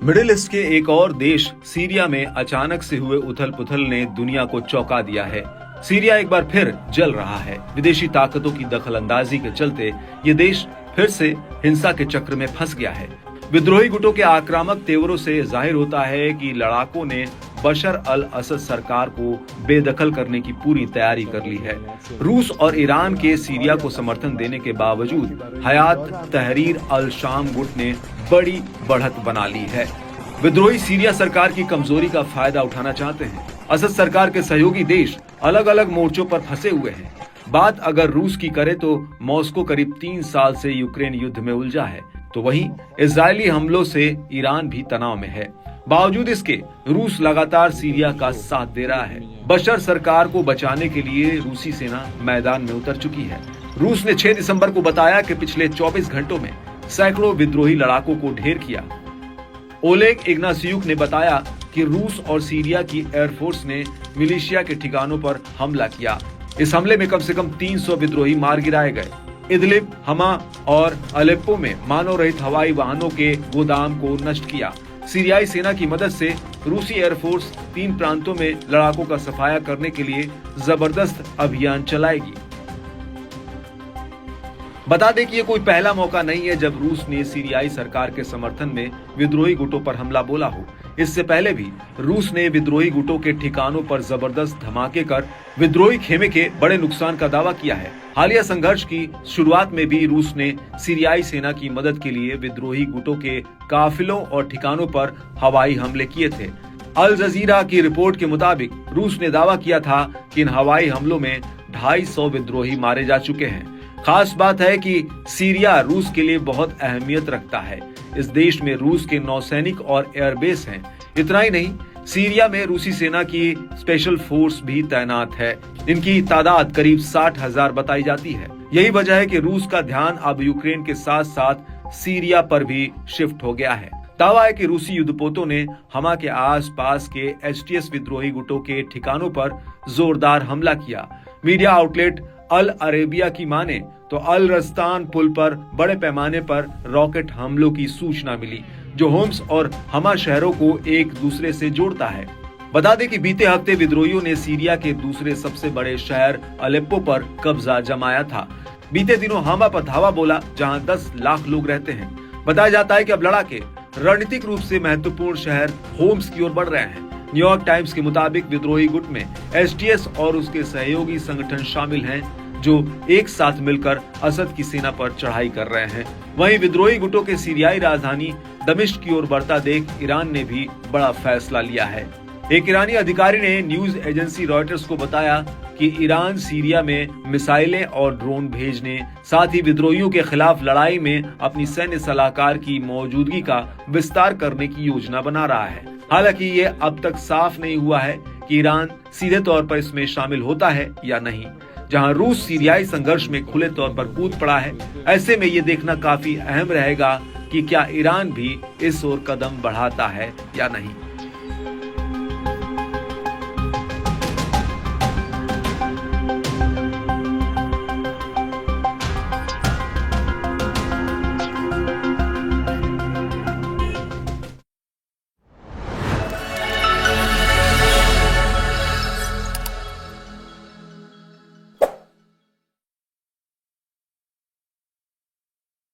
Middle east के एक और देश सीरिया में अचानक से हुए उथल पुथल ने दुनिया को चौंका दिया है। सीरिया एक बार फिर जल रहा है। विदेशी ताकतों की दखलंदाजी के चलते ये देश फिर से हिंसा के चक्र में फंस गया है। विद्रोही गुटों के आक्रामक तेवरों से जाहिर होता है कि लड़ाकों ने बशर अल असद सरकार को बेदखल करने की पूरी तैयारी कर ली है। रूस और ईरान के सीरिया को समर्थन देने के बावजूद हयात तहरीर अल शाम गुट ने बड़ी बढ़त बना ली है। विद्रोही सीरिया सरकार की कमजोरी का फायदा उठाना चाहते हैं। असद सरकार के सहयोगी देश अलग अलग मोर्चों पर फंसे हुए हैं। बात अगर रूस की करे तो मॉस्को करीब 3 साल से यूक्रेन युद्ध में उलझा है, तो वहीं इजरायली हमलों से ईरान भी तनाव में है। बावजूद इसके रूस लगातार सीरिया का साथ दे रहा है। बशर सरकार को बचाने के लिए रूसी सेना मैदान में उतर चुकी है। रूस ने 6 दिसंबर को बताया कि पिछले 24 घंटों में सैकड़ों विद्रोही लड़ाकों को ढेर किया। ओलेग इग्नासियुक ने बताया कि रूस और सीरिया की एयरफोर्स ने मिलिशिया के ठिकानों पर हमला किया। इस हमले में कम से कम 300 विद्रोही मार गिराए गए। इदलिब, हमा और अलेप्पो में मानव रहित हवाई वाहनों के गोदाम को नष्ट किया। सीरियाई सेना की मदद से रूसी एयरफोर्स 3 प्रांतों में लड़ाकों का सफाया करने के लिए जबरदस्त अभियान चलाएगी। बता दें कि ये कोई पहला मौका नहीं है जब रूस ने सीरियाई सरकार के समर्थन में विद्रोही गुटों पर हमला बोला हो। इससे पहले भी रूस ने विद्रोही गुटों के ठिकानों पर जबरदस्त धमाके कर विद्रोही खेमे के बड़े नुकसान का दावा किया है। हालिया संघर्ष की शुरुआत में भी रूस ने सीरियाई सेना की मदद के लिए विद्रोही गुटों के काफिलों और ठिकानों पर हवाई हमले किए थे। अल जजीरा की रिपोर्ट के मुताबिक रूस ने दावा किया था कि इन हवाई हमलों में 250 विद्रोही मारे जा चुके हैं। खास बात है कि सीरिया रूस के लिए बहुत अहमियत रखता है। इस देश में रूस के नौसैनिक और एयरबेस हैं। इतना ही नहीं, सीरिया में रूसी सेना की स्पेशल फोर्स भी तैनात है। इनकी तादाद करीब 60,000 बताई जाती है। यही वजह है कि रूस का ध्यान अब यूक्रेन के साथ साथ सीरिया पर भी शिफ्ट हो गया है। दावा है कि रूसी युद्धपोतों ने हमा के आसपास के एचटीएस विद्रोही गुटों के ठिकानों पर जोरदार हमला किया। मीडिया आउटलेट अल अरेबिया की माने तो अल रस्तान पुल पर बड़े पैमाने पर रॉकेट हमलों की सूचना मिली, जो होम्स और हमा शहरों को एक दूसरे से जोड़ता है। बता दें कि बीते हफ्ते विद्रोहियों ने सीरिया के दूसरे सबसे बड़े शहर अलेप्पो पर कब्जा जमाया था। बीते दिनों हमा पर धावा बोला, जहां 10 लाख लोग रहते हैं। बताया जाता है कि अब लड़ाके रणनीतिक रूप से महत्वपूर्ण शहर होम्स की ओर बढ़ रहे हैं। न्यूयॉर्क टाइम्स के मुताबिक विद्रोही गुट में एचटीएस और उसके सहयोगी संगठन शामिल हैं, जो एक साथ मिलकर असद की सेना पर चढ़ाई कर रहे हैं। वहीं विद्रोही गुटों के सीरियाई राजधानी दमिश्क की ओर बढ़ता देख ईरान ने भी बड़ा फैसला लिया है। एक ईरानी अधिकारी ने न्यूज एजेंसी रॉयटर्स को बताया कि ईरान सीरिया में मिसाइलें और ड्रोन भेजने, साथ ही विद्रोहियों के खिलाफ लड़ाई में अपनी सैन्य सलाहकार की मौजूदगी का विस्तार करने की योजना बना रहा है। हालांकि ये अब तक साफ नहीं हुआ है कि ईरान सीधे तौर पर इसमें शामिल होता है या नहीं। जहां रूस सीरियाई संघर्ष में खुले तौर पर कूद पड़ा है, ऐसे में ये देखना काफी अहम रहेगा कि क्या ईरान भी इस ओर कदम बढ़ाता है या नहीं।